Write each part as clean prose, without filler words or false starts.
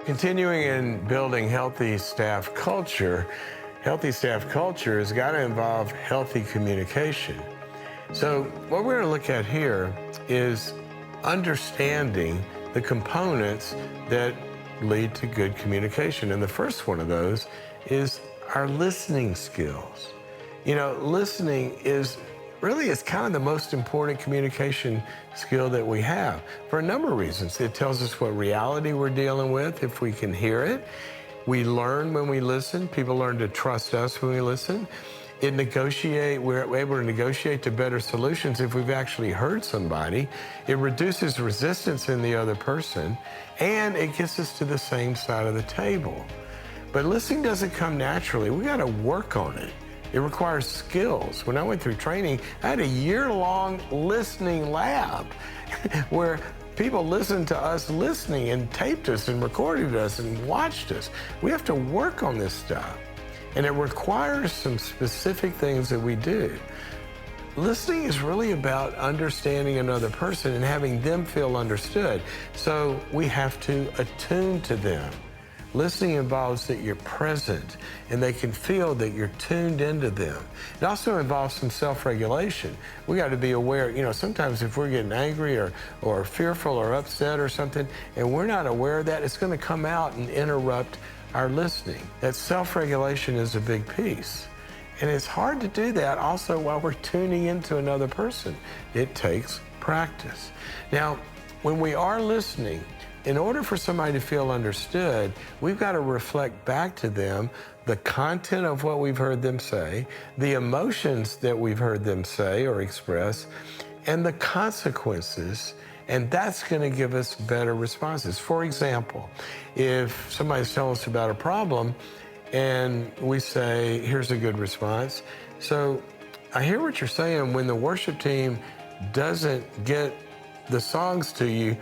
Continuing in building healthy staff culture has got to involve healthy communication. So what we're going to look at here is understanding the components that lead to good communication. And the first one of those is our listening skills. You know, listening is it's kind of the most important communication skill that we have for a number of reasons. It tells us what reality we're dealing with if we can hear it. We learn when we listen. People learn to trust us when we listen. We're able to negotiate to better solutions if we've actually heard somebody. It reduces resistance in the other person, and it gets us to the same side of the table. But listening doesn't come naturally. We got to work on it. It requires skills. When I went through training, I had a year-long listening lab where people listened to us listening and taped us and recorded us and watched us. We have to work on this stuff. And it requires some specific things that we do. Listening is really about understanding another person and having them feel understood. So we have to attune to them. Listening involves that you're present and they can feel that you're tuned into them. It also involves some self-regulation. We got to be aware, sometimes if we're getting angry or fearful or upset or something, and we're not aware of that, it's going to come out and interrupt our listening. That self-regulation is a big piece. And it's hard to do that also while we're tuning into another person. It takes practice. Now, when we are listening, in order for somebody to feel understood, we've got to reflect back to them the content of what we've heard them say, the emotions that we've heard them say or express, and the consequences, and that's going to give us better responses. For example, if somebody's telling us about a problem and we say, here's a good response. So I hear what you're saying. When the worship team doesn't get the songs to you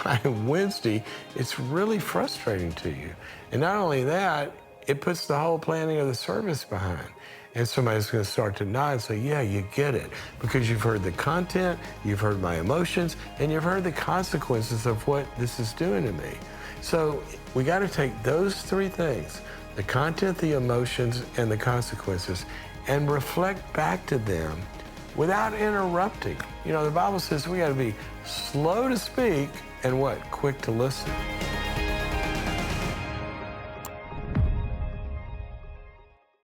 by Wednesday, it's really frustrating to you. And not only that, it puts the whole planning of the service behind. And somebody's going to start to nod and say, yeah, you get it. Because you've heard the content, you've heard my emotions, and you've heard the consequences of what this is doing to me. So we got to take those three things, the content, the emotions, and the consequences, and reflect back to them without interrupting. The Bible says we got to be slow to speak and quick to listen.